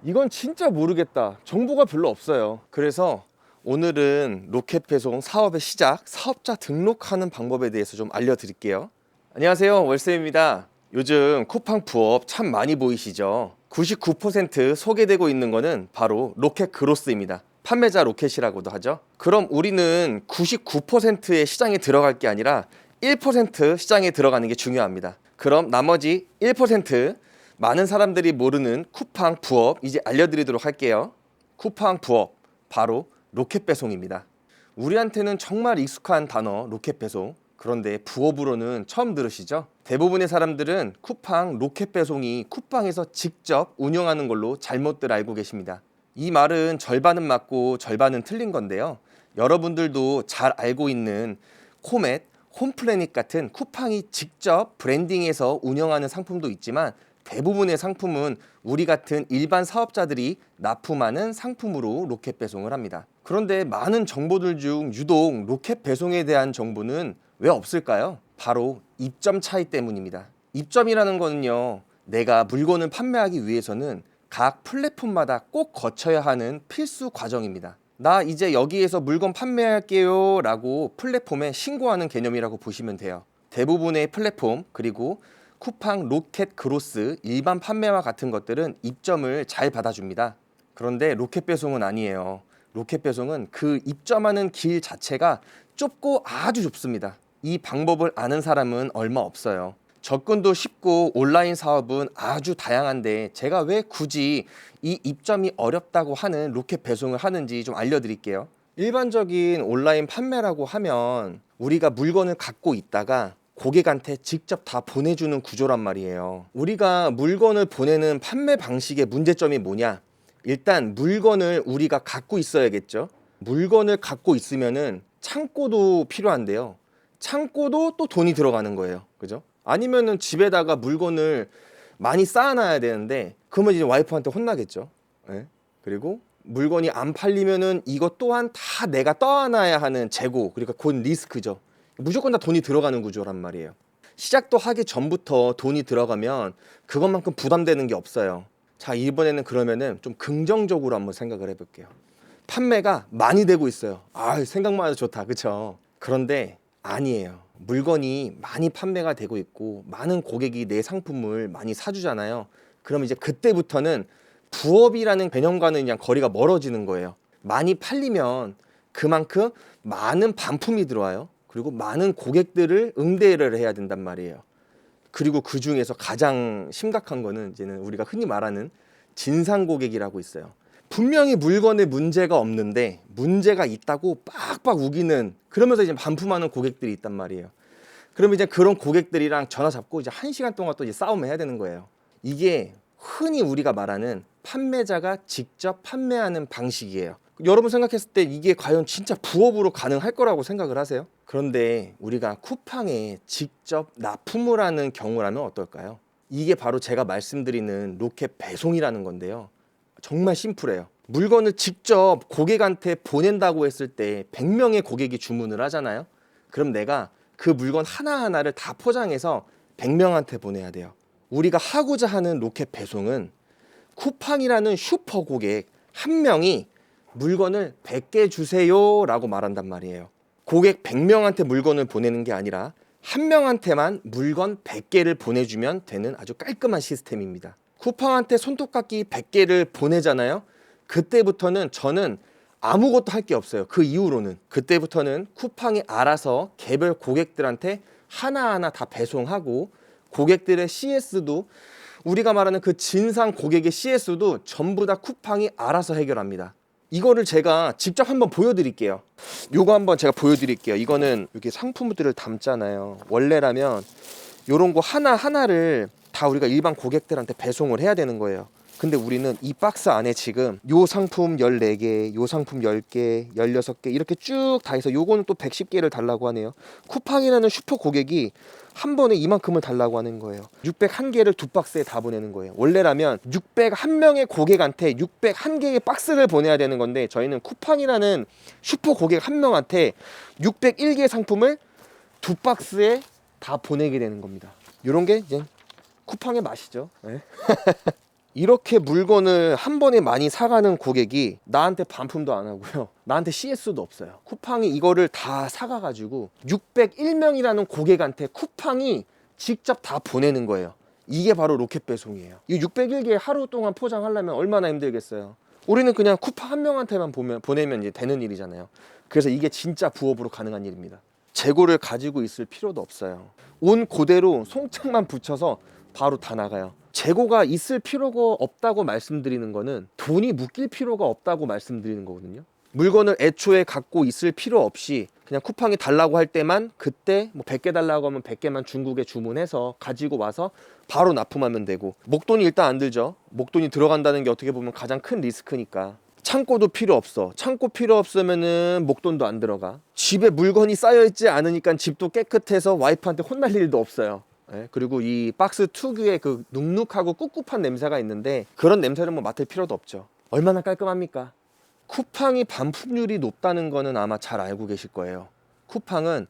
이건 진짜 모르겠다. 정보가 별로 없어요. 그래서 오늘은 로켓 배송 사업의 시작, 사업자 등록하는 방법에 대해서 좀 알려드릴게요. 안녕하세요, 월세입니다. 요즘 쿠팡 부업 참 많이 보이시죠? 99% 소개되고 있는 거는 바로 로켓 그로스입니다. 판매자 로켓이라고도 하죠. 그럼 우리는 99%의 시장에 들어갈 게 아니라 1% 시장에 들어가는 게 중요합니다. 그럼 나머지 1% 많은 사람들이 모르는 쿠팡 부업 이제 알려드리도록 할게요. 쿠팡 부업 바로 로켓 배송입니다. 우리한테는 정말 익숙한 단어 로켓 배송. 그런데 부업으로는 처음 들으시죠? 대부분의 사람들은 쿠팡 로켓 배송이 쿠팡에서 직접 운영하는 걸로 잘못들 알고 계십니다. 이 말은 절반은 맞고 절반은 틀린 건데요. 여러분들도 잘 알고 있는 코멧, 홈플래닛 같은 쿠팡이 직접 브랜딩해서 운영하는 상품도 있지만 대부분의 상품은 우리 같은 일반 사업자들이 납품하는 상품으로 로켓 배송을 합니다. 그런데 많은 정보들 중 유독 로켓 배송에 대한 정보는 왜 없을까요? 바로 입점 차이 때문입니다. 입점이라는 거는요, 내가 물건을 판매하기 위해서는 각 플랫폼마다 꼭 거쳐야 하는 필수 과정입니다. 나 이제 여기에서 물건 판매할게요 라고 플랫폼에 신고하는 개념이라고 보시면 돼요. 대부분의 플랫폼 그리고 쿠팡 로켓 그로스 일반 판매와 같은 것들은 입점을 잘 받아줍니다. 그런데 로켓 배송은 아니에요. 로켓 배송은 그 입점하는 길 자체가 좁고 아주 좁습니다. 이 방법을 아는 사람은 얼마 없어요. 접근도 쉽고 온라인 사업은 아주 다양한데 제가 왜 굳이 이 입점이 어렵다고 하는 로켓 배송을 하는지 좀 알려드릴게요. 일반적인 온라인 판매라고 하면 우리가 물건을 갖고 있다가 고객한테 직접 다 보내주는 구조란 말이에요. 우리가 물건을 보내는 판매 방식의 문제점이 뭐냐? 일단 물건을 우리가 갖고 있어야겠죠. 물건을 갖고 있으면은 창고도 필요한데요. 창고도 또 돈이 들어가는 거예요. 그죠? 아니면은 집에다가 물건을 많이 쌓아놔야 되는데 그러면 이제 와이프한테 혼나겠죠. 네? 그리고 물건이 안 팔리면은 이것 또한 다 내가 떠안아야 하는 재고, 그러니까 곧 리스크죠. 무조건 다 돈이 들어가는 구조란 말이에요. 시작도 하기 전부터 돈이 들어가면 그것만큼 부담되는 게 없어요. 자, 이번에는 그러면은 좀 긍정적으로 한번 생각을 해볼게요. 판매가 많이 되고 있어요. 아, 생각만 해도 좋다, 그쵸? 그런데 아니에요. 물건이 많이 판매가 되고 있고 많은 고객이 내 상품을 많이 사주잖아요. 그럼 이제 그때부터는 부업이라는 개념과는 그냥 거리가 멀어지는 거예요. 많이 팔리면 그만큼 많은 반품이 들어와요. 그리고 많은 고객들을 응대를 해야 된단 말이에요. 그리고 그 중에서 가장 심각한 거는 이제는 우리가 흔히 말하는 진상 고객이라고 있어요. 분명히 물건에 문제가 없는데 문제가 있다고 빡빡 우기는, 그러면서 이제 반품하는 고객들이 있단 말이에요. 그럼 이제 그런 고객들이랑 전화 잡고 이제 1시간 동안 또 이제 싸움을 해야 되는 거예요. 이게 흔히 우리가 말하는 판매자가 직접 판매하는 방식이에요. 여러분 생각했을 때 이게 과연 진짜 부업으로 가능할 거라고 생각을 하세요? 그런데 우리가 쿠팡에 직접 납품을 하는 경우라면 어떨까요? 이게 바로 제가 말씀드리는 로켓 배송이라는 건데요. 정말 심플해요. 물건을 직접 고객한테 보낸다고 했을 때 100명의 고객이 주문을 하잖아요. 그럼 내가 그 물건 하나하나를 다 포장해서 100명한테 보내야 돼요. 우리가 하고자 하는 로켓 배송은 쿠팡이라는 슈퍼 고객 한 명이 물건을 100개 주세요 라고 말한단 말이에요. 고객 100명한테 물건을 보내는 게 아니라 한 명한테만 물건 100개를 보내주면 되는 아주 깔끔한 시스템입니다. 쿠팡한테 손톱깎이 100개를 보내잖아요. 그때부터는 저는 아무것도 할 게 없어요. 그 이후로는 그때부터는 쿠팡이 알아서 개별 고객들한테 하나하나 다 배송하고 고객들의 CS도, 우리가 말하는 그 진상 고객의 CS도 전부 다 쿠팡이 알아서 해결합니다. 이거를 제가 직접 한번 보여드릴게요. 요거 한번 제가 보여드릴게요. 이거는 이렇게 상품들을 담잖아요. 원래라면 요런 거 하나하나를 다 우리가 일반 고객들한테 배송을 해야 되는 거예요. 근데 우리는 이 박스 안에 지금 요 상품 14개, 요 상품 10개, 16개 이렇게 쭉 다 해서 요거는 또 110개를 달라고 하네요. 쿠팡이라는 슈퍼 고객이 한 번에 이만큼을 달라고 하는 거예요. 601개를 두 박스에 다 보내는 거예요. 원래라면 601명의 고객한테 601개의 박스를 보내야 되는 건데 저희는 쿠팡이라는 슈퍼 고객 한 명한테 601개 상품을 두 박스에 다 보내게 되는 겁니다. 이런 게 이제 쿠팡의 맛이죠. 네. 이렇게 물건을 한 번에 많이 사가는 고객이 나한테 반품도 안 하고요, 나한테 CS도 없어요. 쿠팡이 이거를 다 사가가지고 601명이라는 고객한테 쿠팡이 직접 다 보내는 거예요. 이게 바로 로켓 배송이에요. 이 601개 하루 동안 포장하려면 얼마나 힘들겠어요. 우리는 그냥 쿠팡 한 명한테만 보내면 이제 되는 일이잖아요. 그래서 이게 진짜 부업으로 가능한 일입니다. 재고를 가지고 있을 필요도 없어요. 온 그대로 송창만 붙여서 바로 다 나가요. 재고가 있을 필요가 없다고 말씀드리는 거는 돈이 묶일 필요가 없다고 말씀드리는 거거든요. 물건을 애초에 갖고 있을 필요 없이 그냥 쿠팡이 달라고 할 때만, 그때 뭐 100개 달라고 하면 100개만 중국에 주문해서 가지고 와서 바로 납품하면 되고, 목돈이 일단 안 들죠. 목돈이 들어간다는 게 어떻게 보면 가장 큰 리스크니까. 창고도 필요 없어. 창고 필요 없으면은 목돈도 안 들어가. 집에 물건이 쌓여있지 않으니까 집도 깨끗해서 와이프한테 혼날 일도 없어요. 예, 그리고 이 박스 특유의 그 눅눅하고 꿉꿉한 냄새가 있는데, 그런 냄새를 뭐 맡을 필요도 없죠. 얼마나 깔끔합니까? 쿠팡이 반품률이 높다는 거는 아마 잘 알고 계실 거예요. 쿠팡은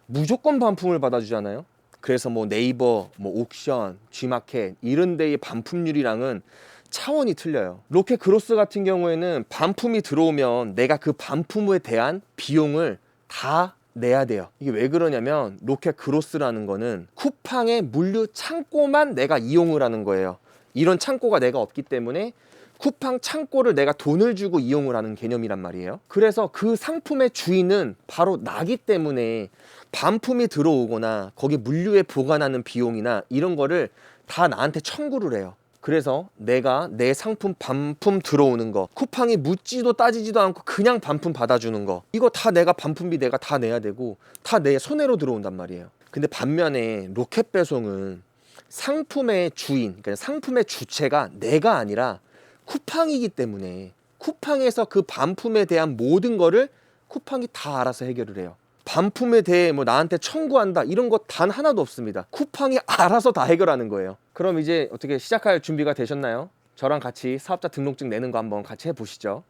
무조건 반품을 받아주잖아요. 그래서 뭐 네이버, 뭐 옥션, G마켓 이런 데의 반품률이랑은 차원이 틀려요. 로켓 그로스 같은 경우에는 반품이 들어오면 내가 그 반품에 대한 비용을 다 내야 돼요. 이게 왜 그러냐면, 로켓 그로스라는 거는 쿠팡의 물류 창고만 내가 이용을 하는 거예요. 이런 창고가 내가 없기 때문에 쿠팡 창고를 내가 돈을 주고 이용을 하는 개념이란 말이에요. 그래서 그 상품의 주인은 바로 나기 때문에 반품이 들어오거나 거기 물류에 보관하는 비용이나 이런 거를 다 나한테 청구를 해요. 그래서 내가 내 상품 반품 들어오는 거, 쿠팡이 묻지도 따지지도 않고 그냥 반품 받아주는 거, 이거 다 내가 반품비 내가 다 내야 되고 다 내 손해로 들어온단 말이에요. 근데 반면에 로켓 배송은 상품의 주인, 그러니까 상품의 주체가 내가 아니라 쿠팡이기 때문에 쿠팡에서 그 반품에 대한 모든 거를 쿠팡이 다 알아서 해결을 해요. 반품에 대해 뭐 나한테 청구한다 이런 거 단 하나도 없습니다. 쿠팡이 알아서 다 해결하는 거예요. 그럼 이제 어떻게 시작할 준비가 되셨나요? 저랑 같이 사업자 등록증 내는 거 한번 같이 해보시죠.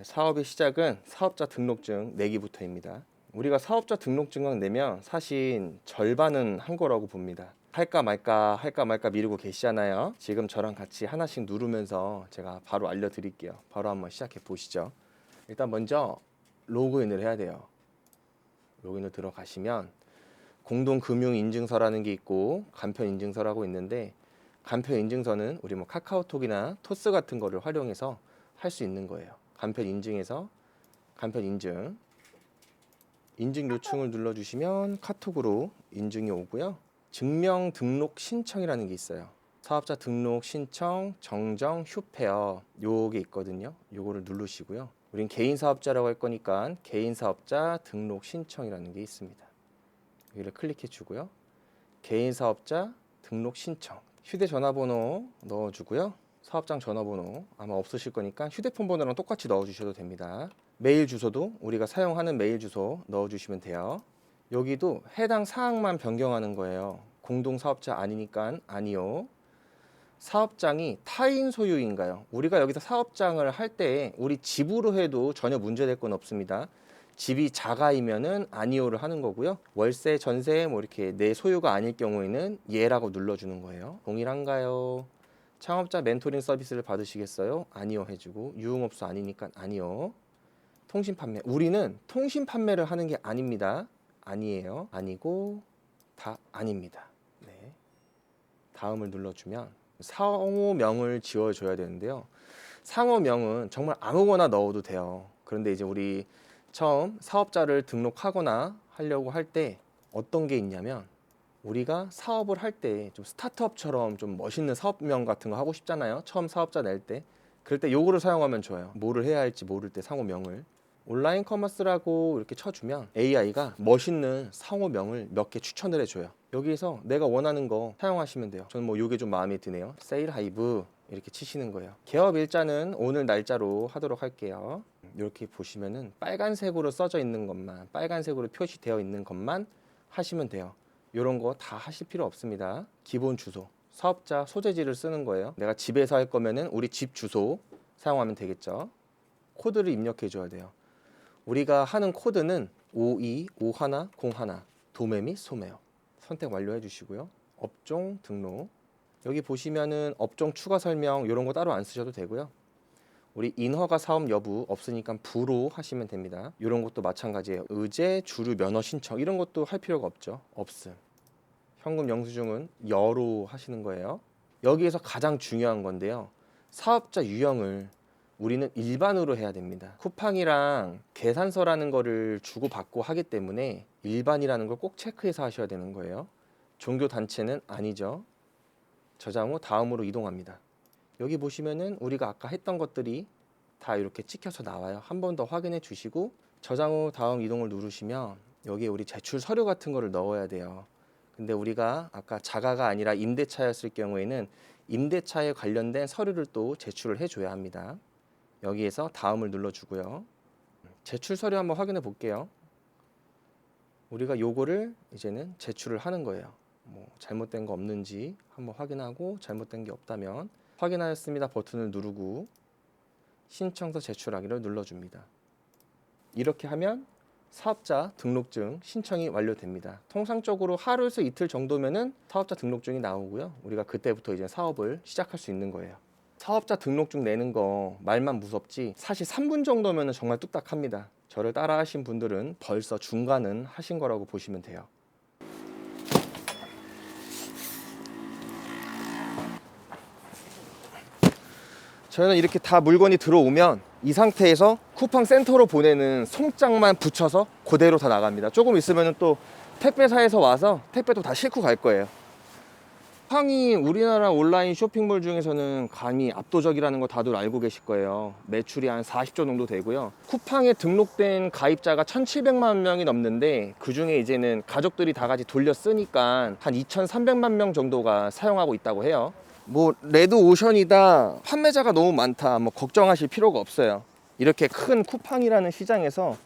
사업의 시작은 사업자 등록증 내기부터입니다. 우리가 사업자 등록증을 내면 사실 절반은 한 거라고 봅니다. 할까 말까 미루고 계시잖아요. 지금 저랑 같이 하나씩 누르면서 제가 바로 알려드릴게요. 바로 한번 시작해 보시죠. 일단 먼저 로그인을 해야 돼요. 로그인을 들어가시면 공동금융인증서라는 게 있고 간편인증서라고 있는데, 간편인증서는 우리 뭐 카카오톡이나 토스 같은 거를 활용해서 할 수 있는 거예요. 간편인증에서 간편인증, 인증 요청을 눌러주시면 카톡으로 인증이 오고요. 증명 등록 신청이라는 게 있어요. 사업자 등록 신청, 정정, 휴페어 요게 있거든요. 요거를 누르시고요. 우린 개인 사업자라고 할 거니까 개인 사업자 등록 신청이라는 게 있습니다. 여기를 클릭해 주고요. 개인 사업자 등록 신청, 휴대전화번호 넣어주고요. 사업장 전화번호 아마 없으실 거니까 휴대폰 번호랑 똑같이 넣어주셔도 됩니다. 메일 주소도 우리가 사용하는 메일 주소 넣어주시면 돼요. 여기도 해당 사항만 변경하는 거예요. 공동사업자 아니니까 아니요. 사업장이 타인 소유인가요? 우리가 여기서 사업장을 할 때 우리 집으로 해도 전혀 문제될 건 없습니다. 집이 자가이면은 아니오를 하는 거고요. 월세, 전세 뭐 이렇게 내 소유가 아닐 경우에는 예라고 눌러주는 거예요. 동일한가요? 창업자 멘토링 서비스를 받으시겠어요? 아니요 해주고, 유흥업소 아니니까 아니요. 통신 판매, 우리는 통신 판매를 하는 게 아닙니다. 아니에요. 아니고 다 아닙니다. 네. 다음을 눌러주면 상호명을 지어줘야 되는데요. 상호명은 정말 아무거나 넣어도 돼요. 그런데 이제 우리 처음 사업자를 등록하거나 하려고 할 때 어떤 게 있냐면, 우리가 사업을 할 때 좀 스타트업처럼 좀 멋있는 사업명 같은 거 하고 싶잖아요. 처음 사업자 낼 때. 그럴 때 요거를 사용하면 좋아요. 뭐를 해야 할지 모를 때 상호명을. 온라인 커머스라고 이렇게 쳐주면 AI가 멋있는 상호명을 몇 개 추천을 해줘요. 여기에서 내가 원하는 거 사용하시면 돼요. 저는 뭐 요게 좀 마음에 드네요. 세일 하이브 이렇게 치시는 거예요. 개업 일자는 오늘 날짜로 하도록 할게요. 이렇게 보시면은 빨간색으로 써져 있는 것만, 빨간색으로 표시되어 있는 것만 하시면 돼요. 이런 거 다 하실 필요 없습니다. 기본 주소, 사업자 소재지를 쓰는 거예요. 내가 집에서 할 거면은 우리 집 주소 사용하면 되겠죠. 코드를 입력해 줘야 돼요. 우리가 하는 코드는 52, 51, 01, 도매 및 소매요. 선택 완료해 주시고요. 업종 등록, 여기 보시면은 업종 추가 설명 이런 거 따로 안 쓰셔도 되고요. 우리 인허가 사업 여부 없으니까 부로 하시면 됩니다. 이런 것도 마찬가지예요. 의제, 주류 면허 신청 이런 것도 할 필요가 없죠. 없음. 현금 영수증은 여로 하시는 거예요. 여기에서 가장 중요한 건데요. 사업자 유형을 우리는 일반으로 해야 됩니다. 쿠팡이랑 계산서라는 거를 주고받고 하기 때문에 일반이라는 걸 꼭 체크해서 하셔야 되는 거예요. 종교단체는 아니죠. 저장 후 다음으로 이동합니다. 여기 보시면은 우리가 아까 했던 것들이 다 이렇게 찍혀서 나와요. 한 번 더 확인해 주시고 저장 후 다음 이동을 누르시면 여기에 우리 제출 서류 같은 거를 넣어야 돼요. 근데 우리가 아까 자가가 아니라 임대차였을 경우에는 임대차에 관련된 서류를 또 제출을 해줘야 합니다. 여기에서 다음을 눌러주고요. 제출 서류 한번 확인해 볼게요. 우리가 요거를 이제는 제출을 하는 거예요. 뭐 잘못된 거 없는지 한번 확인하고 잘못된 게 없다면 확인하였습니다 버튼을 누르고 신청서 제출하기를 눌러줍니다. 이렇게 하면 사업자 등록증 신청이 완료됩니다. 통상적으로 하루에서 이틀 정도면은 사업자 등록증이 나오고요. 우리가 그때부터 이제 사업을 시작할 수 있는 거예요. 사업자 등록증 내는 거 말만 무섭지 사실 3분 정도면 정말 뚝딱합니다. 저를 따라 하신 분들은 벌써 중간은 하신 거라고 보시면 돼요. 저희는 이렇게 다 물건이 들어오면 이 상태에서 쿠팡 센터로 보내는 송장만 붙여서 그대로 다 나갑니다. 조금 있으면 또 택배사에서 와서 택배도 다 싣고 갈 거예요. 쿠팡이 우리나라 온라인 쇼핑몰 중에서는 감히 압도적이라는 거 다들 알고 계실 거예요. 매출이 한 40조 정도 되고요. 쿠팡에 등록된 가입자가 1,700만 명이 넘는데 그 중에 이제는 가족들이 다 같이 돌려 쓰니까 한 2,300만 명 정도가 사용하고 있다고 해요. 뭐 레드오션이다, 판매자가 너무 많다, 뭐 걱정하실 필요가 없어요. 이렇게 큰 쿠팡이라는 시장에서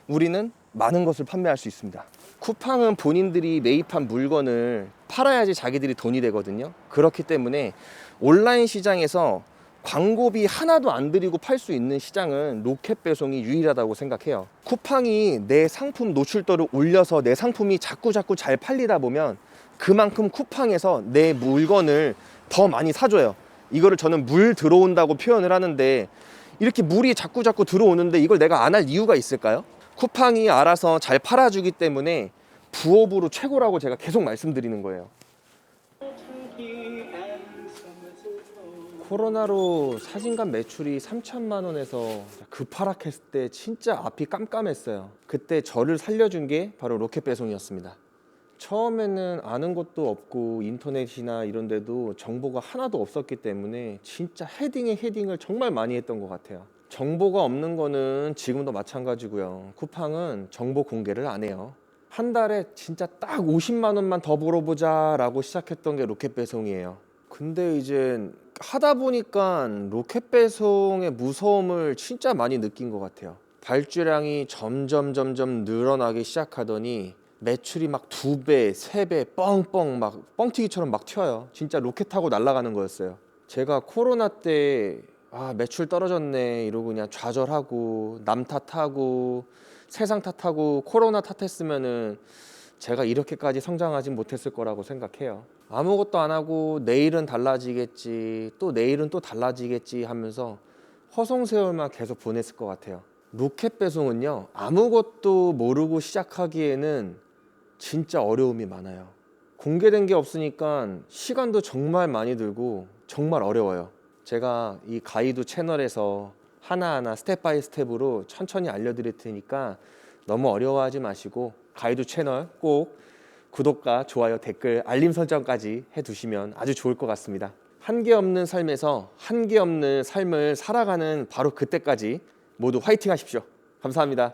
우리는 많은 것을 판매할 수 있습니다. 쿠팡은 본인들이 매입한 물건을 팔아야지 자기들이 돈이 되거든요. 그렇기 때문에 온라인 시장에서 광고비 하나도 안 들이고 팔 수 있는 시장은 로켓 배송이 유일하다고 생각해요. 쿠팡이 내 상품 노출도를 올려서 내 상품이 자꾸 잘 팔리다 보면 그만큼 쿠팡에서 내 물건을 더 많이 사줘요. 이거를 저는 물 들어온다고 표현을 하는데 이렇게 물이 자꾸 들어오는데 이걸 내가 안 할 이유가 있을까요? 쿠팡이 알아서 잘 팔아주기 때문에 부업으로 최고라고 제가 계속 말씀드리는 거예요. 코로나로 사진관 매출이 3천만 원에서 급하락했을 때 진짜 앞이 깜깜했어요. 그때 저를 살려준 게 바로 로켓 배송이었습니다. 처음에는 아는 것도 없고 인터넷이나 이런 데도 정보가 하나도 없었기 때문에 진짜 헤딩에 헤딩을 정말 많이 했던 것 같아요. 정보가 없는 거는 지금도 마찬가지고요. 쿠팡은 정보 공개를 안 해요. 한 달에 진짜 딱 50만 원만 더 벌어보자 라고 시작했던 게 로켓 배송이에요. 근데 이제 하다 보니까 로켓 배송의 무서움을 진짜 많이 느낀 것 같아요. 발주량이 점점 늘어나기 시작하더니 매출이 막 2배, 3배 뻥뻥 막 뻥튀기처럼 막 튀어요. 진짜 로켓 타고 날아가는 거였어요. 제가 코로나 때 매출 떨어졌네 이러고 그냥 좌절하고 남 탓하고 세상 탓하고 코로나 탓했으면은 제가 이렇게까지 성장하진 못했을 거라고 생각해요. 아무것도 안 하고 내일은 달라지겠지, 또 내일은 또 달라지겠지 하면서 허송세월만 계속 보냈을 것 같아요. 로켓 배송은요, 아무것도 모르고 시작하기에는 진짜 어려움이 많아요. 공개된 게 없으니까 시간도 정말 많이 들고 정말 어려워요. 제가 이 가이드 채널에서 하나하나 스텝 바이 스텝으로 천천히 알려드릴 테니까 너무 어려워하지 마시고 가이드 채널 꼭 구독과 좋아요, 댓글, 알림 설정까지 해두시면 아주 좋을 것 같습니다. 한계 없는 삶에서 한계 없는 삶을 살아가는 바로 그때까지 모두 화이팅 하십시오. 감사합니다.